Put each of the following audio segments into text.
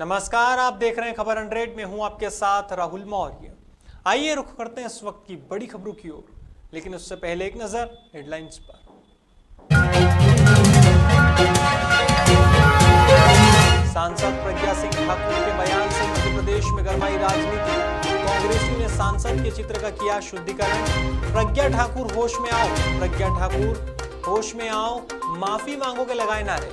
नमस्कार, आप देख रहे हैं खबर 100 में हूं आपके साथ राहुल मौर्य। आइए रुख करते हैं इस वक्त की बड़ी खबरों की ओर, लेकिन उससे पहले एक नजर हेडलाइंस पर। सांसद प्रज्ञा सिंह ठाकुर के बयान से मध्य प्रदेश में गरमाई राजनीति। कांग्रेसियों ने सांसद के चित्र का किया शुद्धिकरण। प्रज्ञा ठाकुर होश में आओ, प्रज्ञा ठाकुर होश में आओ, माफी मांगो के लगाए नारे।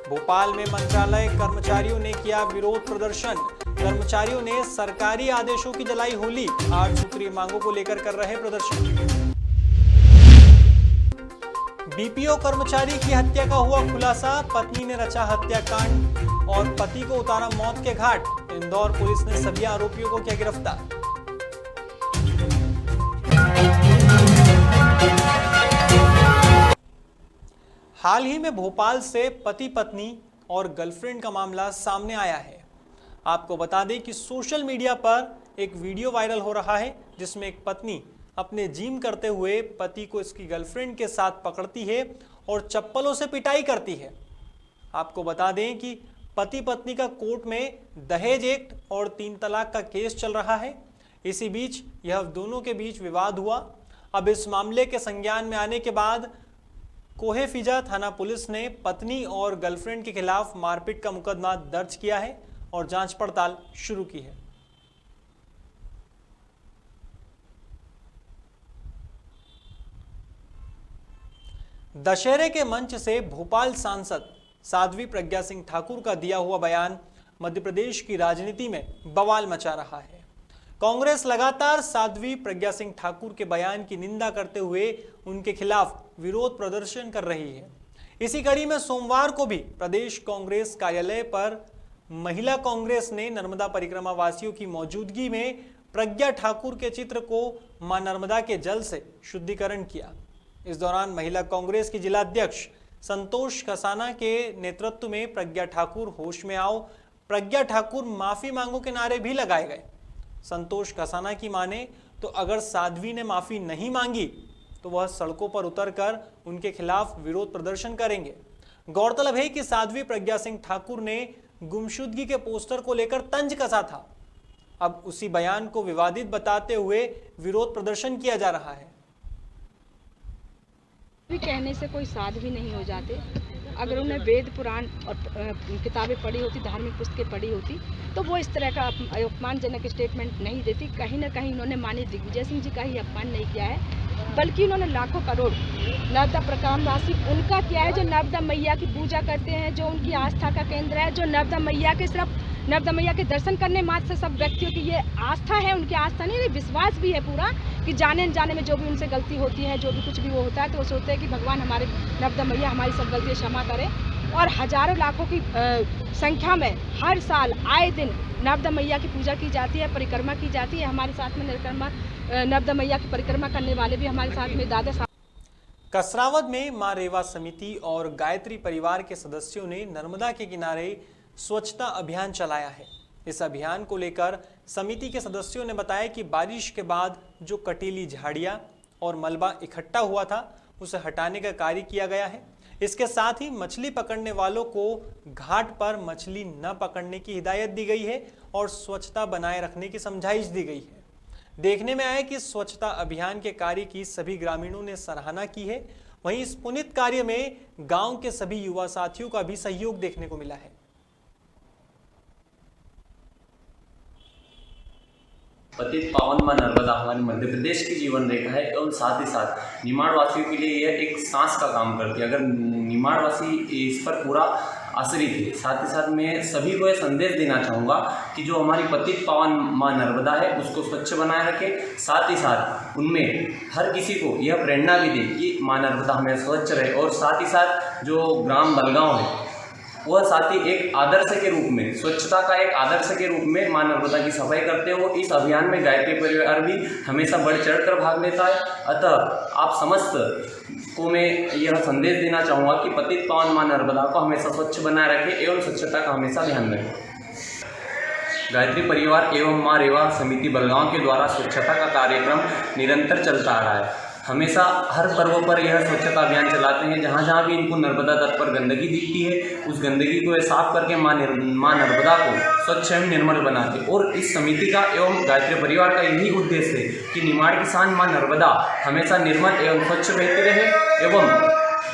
भोपाल में मंत्रालय कर्मचारियों ने किया विरोध प्रदर्शन। कर्मचारियों ने सरकारी आदेशों की जलाई होली। 8 सूत्रीय मांगों को लेकर कर रहे प्रदर्शन। बीपीओ कर्मचारी की हत्या का हुआ खुलासा। पत्नी ने रचा हत्याकांड और पति को उतारा मौत के घाट। इंदौर पुलिस ने सभी आरोपियों को किया गिरफ्तार। हाल ही में भोपाल से पति पत्नी और गर्लफ्रेंड का मामला सामने आया है। आपको बता दें कि सोशल मीडिया पर एक वीडियो वायरल हो रहा है जिसमें एक पत्नी अपने जिम करते हुए पति को इसकी गर्लफ्रेंड के साथ पकड़ती है और चप्पलों से पिटाई करती है। आपको बता दें कि पति पत्नी का कोर्ट में दहेज एक्ट और 3 तलाक का केस चल रहा है। इसी बीच यह दोनों के बीच विवाद हुआ। अब इस मामले के संज्ञान में आने के बाद कोहेफिजा थाना पुलिस ने पत्नी और गर्लफ्रेंड के खिलाफ मारपीट का मुकदमा दर्ज किया है और जांच पड़ताल शुरू की है। दशहरे के मंच से भोपाल सांसद साध्वी प्रज्ञा सिंह ठाकुर का दिया हुआ बयान मध्य प्रदेश की राजनीति में बवाल मचा रहा है। कांग्रेस लगातार साध्वी प्रज्ञा सिंह ठाकुर के बयान की निंदा करते हुए उनके खिलाफ विरोध प्रदर्शन कर रही है। इसी कड़ी में सोमवार को भी प्रदेश कांग्रेस कार्यालय पर महिला कांग्रेस ने नर्मदा परिक्रमा वासियों की मौजूदगी में प्रज्ञा ठाकुर के चित्र को मां नर्मदा के जल से शुद्धिकरण किया। इस दौरान महिला कांग्रेस की जिला अध्यक्ष संतोष कसाना के नेतृत्व में प्रज्ञा ठाकुर होश में आओ, प्रज्ञा ठाकुर माफी मांगो के नारे भी लगाए गए। संतोष कसाना की माने तो अगर साध्वी ने माफी नहीं मांगी तो वह सड़कों पर उतरकर उनके खिलाफ विरोध प्रदर्शन करेंगे। गौरतलब है कि साध्वी प्रज्ञा सिंह ठाकुर ने गुमशुदगी के पोस्टर को लेकर तंज कसा था। अब उसी बयान को विवादित बताते हुए विरोध प्रदर्शन किया जा रहा है। कहने से कोई साध्वी नहीं हो जाते। अगर उन्हें वेद पुराण और किताबें पढ़ी होती, धार्मिक पुस्तकें पढ़ी होती, तो वो इस तरह का अपमानजनक स्टेटमेंट नहीं देती। कहीं ना कहीं उन्होंने माननीय दिग्विजय सिंह जी का ही अपमान नहीं किया है, बल्कि उन्होंने लाखों करोड़ नर्मदा प्रकामवासी उनका किया है जो नर्मदा मैया की पूजा करते हैं, जो उनकी आस्था का केंद्र है, जो नर्मदा मैया के सिर्फ नर्मदा मैया के दर्शन करने मात्र से सब व्यक्तियों की ये आस्था है, उनकी आस्था नहीं, विश्वास भी है पूरा कि जाने जाने में जो भी उनसे गलती होती है, जो भी कुछ भी वो होता है, तो वो सोचते हैं कि भगवान हमारे नर्मदा मैया हमारी सब गलतियाँ क्षमा करें। और हजारों लाखों की संख्या में हर साल आए दिन नर्मदा मैया की पूजा की जाती है, परिक्रमा की जाती है। हमारे साथ में नर्मदा मैया की परिक्रमा करने वाले भी हमारे साथ में दादा। कसरावद में मां रेवा समिति और गायत्री परिवार के सदस्यों ने नर्मदा के किनारे स्वच्छता अभियान चलाया है। इस अभियान को लेकर समिति के सदस्यों ने बताया कि बारिश के बाद जो कटीली झाड़ियां और मलबा इकट्ठा हुआ था उसे हटाने का कार्य किया गया है। इसके साथ ही मछली पकड़ने वालों को घाट पर मछली न पकड़ने की हिदायत दी गई है और स्वच्छता बनाए रखने की समझाइश दी गई है। देखने में आया कि स्वच्छता अभियान के कार्य की सभी ग्रामीणों ने सराहना की है। वहीं इस पुनीत कार्य में गांव के सभी युवा साथियों का भी सहयोग देखने को मिला है। पतित पावन मां नर्मदा हमारे मध्य प्रदेश की जीवन रेखा है एवं साथ ही साथ निमाड़ वासियों के लिए यह एक सांस का काम करती है। अगर निमाड़ वासी इस पर पूरा आश्रित है। साथ ही साथ मैं सभी को यह संदेश देना चाहूँगा कि जो हमारी पतित पावन मां नर्मदा है उसको स्वच्छ बनाए रखें। साथ ही साथ उनमें हर किसी को यह प्रेरणा भी दे कि मां नर्मदा हमें स्वच्छ रहे। और साथ ही साथ जो ग्राम बलगांव है वह साथ ही एक आदर्श के रूप में, स्वच्छता का एक आदर्श के रूप में मां नर्मदा की सफाई करते हो। इस अभियान में गायत्री परिवार भी हमेशा बढ़ चढ़कर भाग लेता है। अतः आप समस्त को मैं यह संदेश देना चाहूँगा कि पतित पावन मां नर्मदा को हमेशा स्वच्छ बनाए रखें एवं स्वच्छता का हमेशा ध्यान रखें। गायत्री परिवार एवं मां रेवा समिति बलगांव के द्वारा स्वच्छता का कार्यक्रम निरंतर चलता आ रहा है। हमेशा हर पर्व पर यह स्वच्छता अभियान चलाते हैं। जहाँ जहाँ भी इनको नर्मदा तट पर गंदगी दिखती है, उस गंदगी को साफ करके माँ नर्मदा को स्वच्छ एवं निर्मल बनाते। और इस समिति का एवं गायत्री परिवार का यही उद्देश्य है कि निमाड़ की शान माँ नर्मदा हमेशा निर्मल एवं स्वच्छ बहती रहे एवं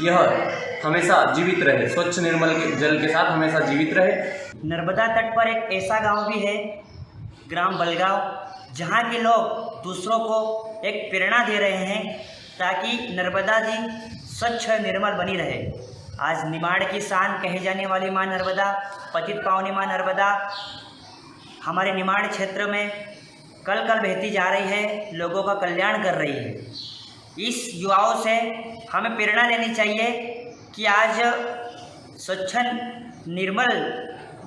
यह हमेशा जीवित रहे, स्वच्छ निर्मल जल के साथ हमेशा जीवित रहे। नर्मदा तट पर एक ऐसा गांव भी है, ग्राम बलगांव, जहां के लोग दूसरों को एक प्रेरणा दे रहे हैं ताकि नर्मदा जी स्वच्छ निर्मल बनी रहे। आज निमाड़ की शान कही जाने वाली मां नर्मदा, पतित पावनी मां नर्मदा हमारे निमाड़ क्षेत्र में कल कल बहती जा रही है, लोगों का कल्याण कर रही है। इस युवाओं से हमें प्रेरणा लेनी चाहिए कि आज स्वच्छ निर्मल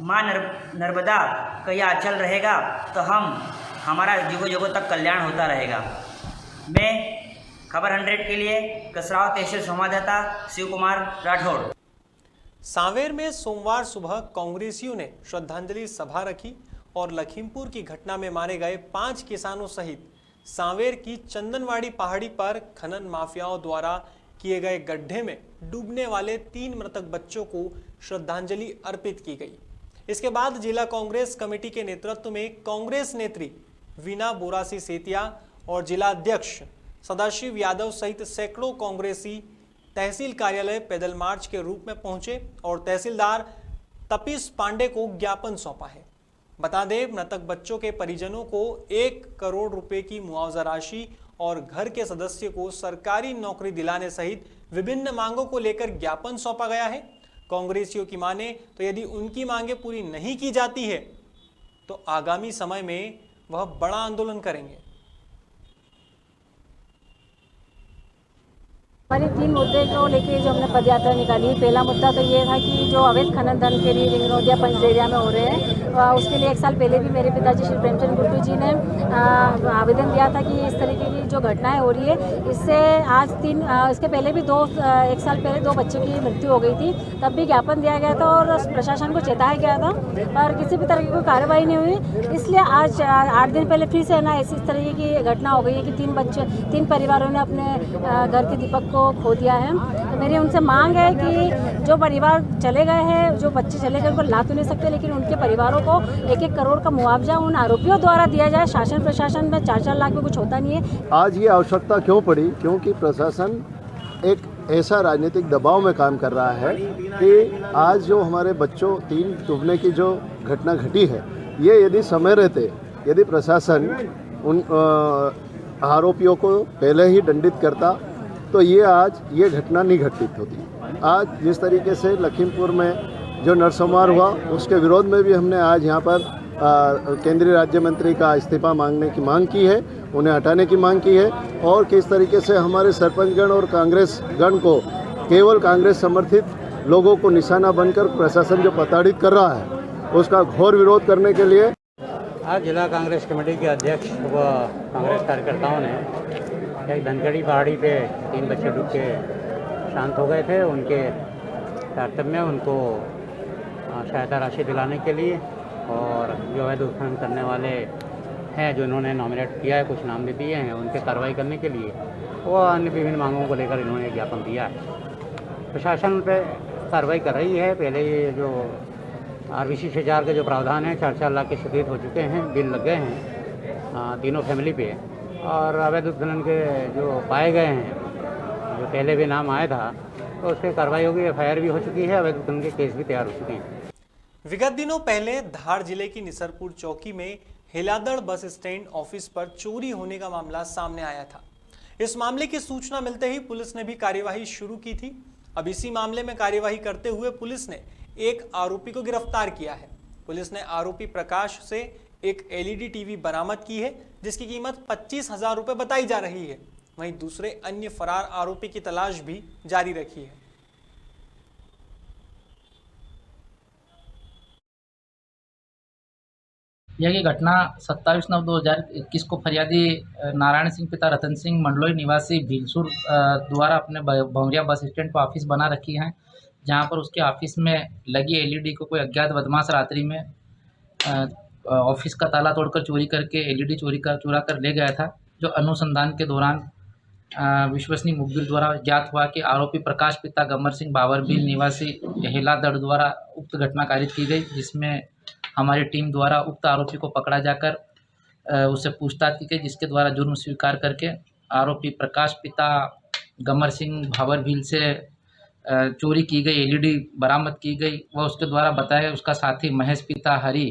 माँ नर्मदा का यह आंचल रहेगा तो हमारा युगों युगों तक कल्याण होता रहेगा। मैं खबर 100 के लिए कसराव तहसील संवाददाता शिव कुमार राठौड़। सांवेर में सोमवार सुबह कांग्रेसियों ने श्रद्धांजलि सभा रखी और लखीमपुर की घटना में मारे गए 5 किसानों सहित सांवेर की चंदनवाड़ी पहाड़ी पर खनन माफियाओं द्वारा किए गए गड्ढे में डूबने वाले 3 मृतक बच्चों को श्रद्धांजलि अर्पित की गई। इसके बाद जिला कांग्रेस कमेटी के नेतृत्व में कांग्रेस नेत्री वीना बोरासी सेतिया और जिला अध्यक्ष सदाशिव यादव सहित सैकड़ों कांग्रेसी तहसील कार्यालय पैदल मार्च के रूप में पहुंचे और तहसीलदार तपीस पांडे को ज्ञापन सौंपा है। बता दें, मृतक बच्चों के परिजनों को 1 करोड़ रुपए की मुआवजा राशि और घर के सदस्य को सरकारी नौकरी दिलाने सहित विभिन्न मांगों को लेकर ज्ञापन सौंपा गया है। कांग्रेसियों की माने तो यदि उनकी मांगें पूरी नहीं की जाती है तो आगामी समय में वह बड़ा आंदोलन करेंगे। हमारे 3 मुद्दे को लेके जो हमने पदयात्रा निकाली, पहला मुद्दा तो ये था कि जो अवैध खनन धन के लिए रिंग रोड या पंचदेरिया में हो रहे हैं, उसके लिए 1 साल पहले भी मेरे पिताजी श्री प्रेमचंद गुड्डू जी ने आवेदन दिया था कि इस तरीके की जो घटनाएं हो रही है, इससे आज इसके पहले भी 1 साल पहले 2 बच्चों की मृत्यु हो गई थी, तब भी ज्ञापन दिया गया था और प्रशासन को चेताया गया था और किसी भी तरह की कोई कार्रवाई नहीं हुई। इसलिए आज 8 दिन पहले फिर से ना इस तरीके की घटना हो गई है कि 3 परिवारों ने अपने घर के दीपक को खो दिया है। तो मेरी उनसे मांग है कि जो परिवार चले गए हैं, जो बच्चे चले गए, उनको ला तो नहीं सकते, लेकिन उनके परिवारों को 1-1 करोड़ का मुआवजा उन आरोपियों द्वारा दिया जाए। शासन प्रशासन में 4-4 लाख में कुछ होता नहीं है। आज ये आवश्यकता क्यों पड़ी? क्योंकि प्रशासन एक ऐसा राजनीतिक दबाव में काम कर रहा है कि आज जो हमारे बच्चों 3 डूबने की जो घटना घटी है, ये यदि समय रहते, यदि प्रशासन उन आरोपियों को पहले ही दंडित करता तो ये आज ये घटना नहीं घटित होती। आज जिस तरीके से लखीमपुर में जो नरसंहार हुआ, उसके विरोध में भी हमने आज यहाँ पर केंद्रीय राज्य मंत्री का इस्तीफा मांगने की मांग की है, उन्हें हटाने की मांग की है। और किस तरीके से हमारे सरपंचगण और कांग्रेस गण को केवल कांग्रेस समर्थित लोगों को निशाना बनकर प्रशासन जो प्रताड़ित कर रहा है, उसका घोर विरोध करने के लिए आज जिला कांग्रेस कमेटी के अध्यक्ष व कांग्रेस कार्यकर्ताओं ने एक धनगढ़ी पहाड़ी पे 3 बच्चे डूब के शांत हो गए थे, उनके तारतम्य में उनको सहायता राशि दिलाने के लिए और जो अवैध उत्खनन करने वाले हैं, जो इन्होंने नॉमिनेट किया है, कुछ नाम भी दिए हैं, उनके कार्रवाई करने के लिए वो अन्य विभिन्न मांगों को लेकर इन्होंने ज्ञापन दिया है। प्रशासन पे कार्रवाई कर रही है। पहले ये जो RBC 6 के जो प्रावधान है, 4-4 लाख के स्वीकृत हो चुके हैं, बिल लग गए हैं तीनों फैमिली पे, और अवैध उत्खनन के जो पाए गए हैं, जो पहले भी नाम आया था, तो उस पर कार्रवाई होगी। FIR भी हो चुकी है, अवैध उत्खनन के केस भी तैयार हो चुके हैं। विगत दिनों पहले धार जिले की निसरपुर चौकी में हिलादड़ बस स्टैंड ऑफिस पर चोरी होने का मामला सामने आया था। इस मामले की सूचना मिलते ही पुलिस ने भी कार्यवाही शुरू की थी। अब इसी मामले में कार्यवाही करते हुए पुलिस ने एक आरोपी को गिरफ्तार किया है। पुलिस ने आरोपी प्रकाश से एक LED टीवी बरामद की है, जिसकी कीमत 25,000 रुपये बताई जा रही है। वहीं दूसरे अन्य फरार आरोपी की तलाश भी जारी रखी है। यह घटना 27/9/2021 को फरियादी नारायण सिंह पिता रतन सिंह मंडलोई निवासी भीलसुर द्वारा अपने भंवरिया बस स्टैंड पर ऑफिस बना रखी है, जहां पर उसके ऑफिस में लगी LED को कोई अज्ञात बदमाश रात्रि में ऑफिस का ताला तोड़कर चोरी करके LED चुरा कर ले गया था। जो अनुसंधान के दौरान विश्वसनीय मुखबिर द्वारा ज्ञात हुआ कि आरोपी प्रकाश पिता गम्मर सिंह बावरबिल निवासी हेलादड़ द्वारा उक्त घटना कारित की गई, जिसमें हमारी टीम द्वारा उक्त आरोपी को पकड़ा जाकर उससे पूछताछ की गई, जिसके द्वारा जुर्म स्वीकार करके आरोपी प्रकाश पिता गम्मर सिंह भावरबिल से चोरी की गई एलईडी बरामद की गई व उसके द्वारा बताया उसका साथी महेश पिता हरि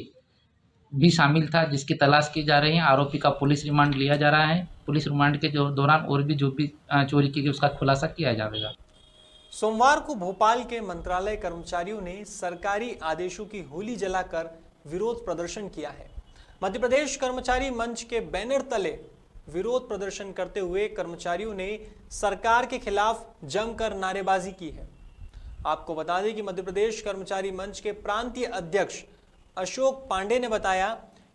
भी शामिल था, जिसकी तलाश की जा रही है। आरोपी का पुलिस रिमांड लिया जा रहा है। पुलिस रिमांड के दौरान और भी जो भी चोरी की गई उसका खुलासा किया जाएगा। सोमवार को भोपाल के मंत्रालय कर्मचारियों ने सरकारी आदेशों की होली जलाकर विरोध प्रदर्शन किया है। मध्य प्रदेश कर्मचारी मंच के बैनर तले विरोध प्रदर्शन करते हुए कर्मचारियों ने सरकार के खिलाफ जमकर नारेबाजी की है। आपको बता दें कि मध्य प्रदेश कर्मचारी मंच के प्रांतीय अध्यक्ष अशोक पांडे ने बताया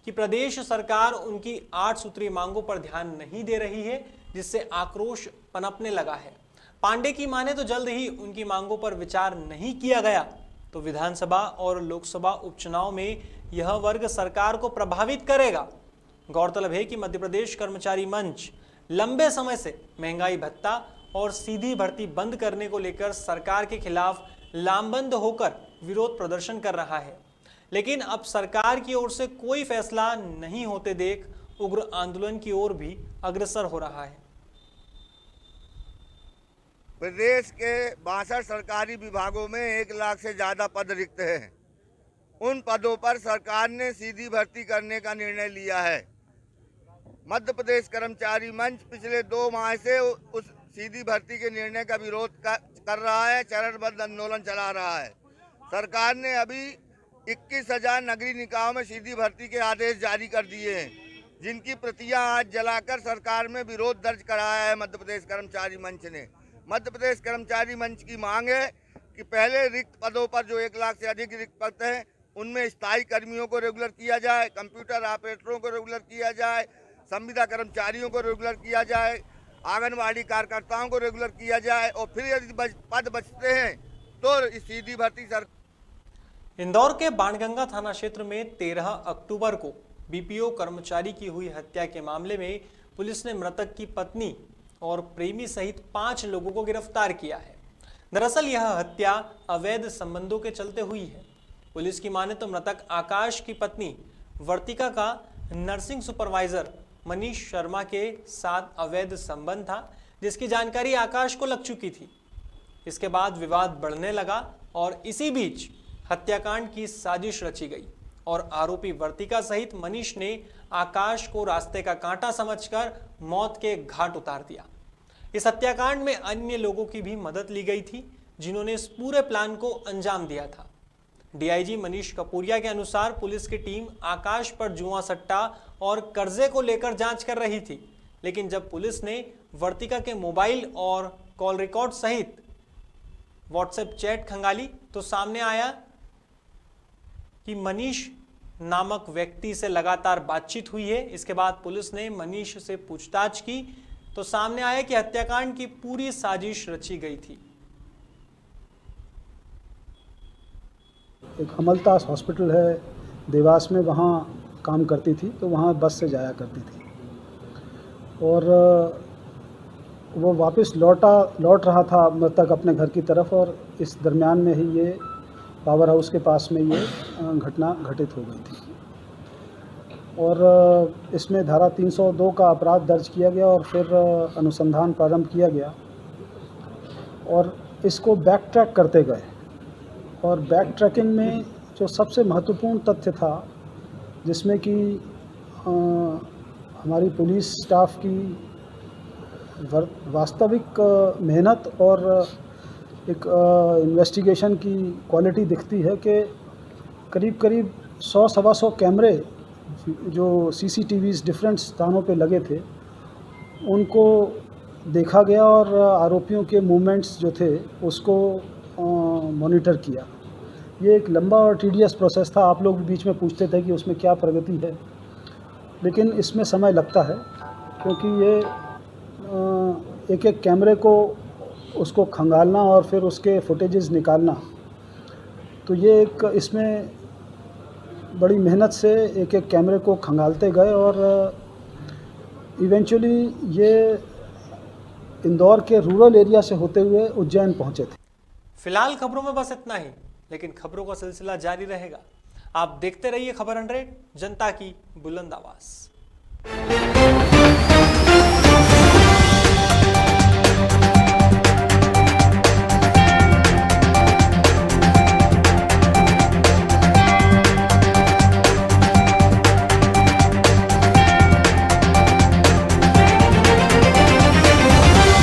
कि प्रदेश सरकार उनकी 8 सूत्रीय मांगों पर ध्यान नहीं दे रही है, जिससे आक्रोश पनपने लगा है। पांडे की माने तो जल्द ही उनकी मांगों पर विचार नहीं किया गया तो विधानसभा और लोकसभा उपचुनाव में यह वर्ग सरकार को प्रभावित करेगा। गौरतलब है कि मध्य प्रदेश कर्मचारी मंच लंबे समय से महंगाई भत्ता और सीधी भर्ती बंद करने को लेकर सरकार के खिलाफ लामबंद होकर विरोध प्रदर्शन कर रहा है, लेकिन अब सरकार की ओर से कोई फैसला नहीं होते देख उग्र आंदोलन की ओर भी अग्रसर हो रहा है। प्रदेश के 62 सरकारी विभागों में 1 लाख से ज़्यादा पद रिक्त हैं। उन पदों पर सरकार ने सीधी भर्ती करने का निर्णय लिया है। मध्य प्रदेश कर्मचारी मंच पिछले 2 माह से उस सीधी भर्ती के निर्णय का विरोध कर रहा है, चरणबद्ध आंदोलन चला रहा है। सरकार ने अभी 21,000 नगरीय निकायों में सीधी भर्ती के आदेश जारी कर दिए हैं, जिनकी प्रतियां आज जलाकर सरकार में विरोध दर्ज कराया है मध्य प्रदेश कर्मचारी मंच ने। मध्य प्रदेश कर्मचारी मंच की मांग है कि पहले रिक्त पदों पर जो 1 लाख से अधिक रिक्त पद हैं उनमें स्थायी कर्मियों को रेगुलर किया जाए, कंप्यूटर ऑपरेटरों को रेगुलर किया जाए, संविदा कर्मचारियों को रेगुलर किया जाए, आंगनबाड़ी कार्यकर्ताओं को रेगुलर किया जाए और फिर यदि पद बचते हैं तो इस सीधी भर्ती इंदौर के बाणगंगा थाना क्षेत्र में 13 अक्टूबर को बीपीओ कर्मचारी की हुई हत्या के मामले में पुलिस ने मृतक की पत्नी और प्रेमी सहित 5 लोगों को गिरफ्तार किया है। दरअसल यह हत्या अवैध संबंधों के चलते हुई है। पुलिस की माने तो मृतक आकाश की पत्नी वर्तिका का नर्सिंग सुपरवाइजर मनीष शर्मा के साथ अवैध संबंध था, जिसकी जानकारी आकाश को लग चुकी थी। इसके बाद विवाद बढ़ने लगा और इसी बीच हत्याकांड की साजिश रची गई और आरोपी वर्तिका सहित मनीष ने आकाश को रास्ते का कांटा समझकर मौत के घाट उतार दिया। इस हत्याकांड में अन्य लोगों की भी मदद ली गई थी, जिन्होंने इस पूरे प्लान को अंजाम दिया था। डीआईजी मनीष कपूरिया के अनुसार पुलिस की टीम आकाश पर जुआ सट्टा और कर्जे को लेकर जांच कर रही थी, लेकिन जब पुलिस ने वर्तिका के मोबाइल और कॉल रिकॉर्ड सहित व्हाट्सएप चैट खंगाली तो सामने आया कि मनीष नामक व्यक्ति से लगातार बातचीत हुई है। इसके बाद पुलिस ने मनीष से पूछताछ की तो सामने आया कि हत्याकांड की पूरी साजिश रची गई थी। एक अमलतास हॉस्पिटल है देवास में, वहाँ काम करती थी, तो वहाँ बस से जाया करती थी और वो वापस लौट रहा था मृतक अपने घर की तरफ और इस दरमियान में ही ये पावर हाउस के पास में ये घटना घटित हो गई थी और इसमें धारा 302 का अपराध दर्ज किया गया और फिर अनुसंधान प्रारंभ किया गया और इसको बैक ट्रैक करते गए और बैक ट्रैकिंग में जो सबसे महत्वपूर्ण तथ्य था, जिसमें कि हमारी पुलिस स्टाफ की वास्तविक मेहनत और एक इन्वेस्टिगेशन की क्वालिटी दिखती है कि करीब 100-125 कैमरे जो सीसीटीवीज़ डिफरेंट स्थानों पे लगे थे उनको देखा गया और आरोपियों के मूवमेंट्स जो थे उसको मॉनिटर किया। ये एक लंबा और टीडियस प्रोसेस था। आप लोग बीच में पूछते थे कि उसमें क्या प्रगति है, लेकिन इसमें समय लगता है क्योंकि ये एक कैमरे को उसको खंगालना और फिर उसके फुटेजेस निकालना, तो ये एक इसमें बड़ी मेहनत से एक कैमरे को खंगालते गए और इवेंचुअली ये इंदौर के रूरल एरिया से होते हुए उज्जैन पहुंचे थे। फिलहाल खबरों में बस इतना ही, लेकिन खबरों का सिलसिला जारी रहेगा। आप देखते रहिए खबर 100, जनता की बुलंद आवाज।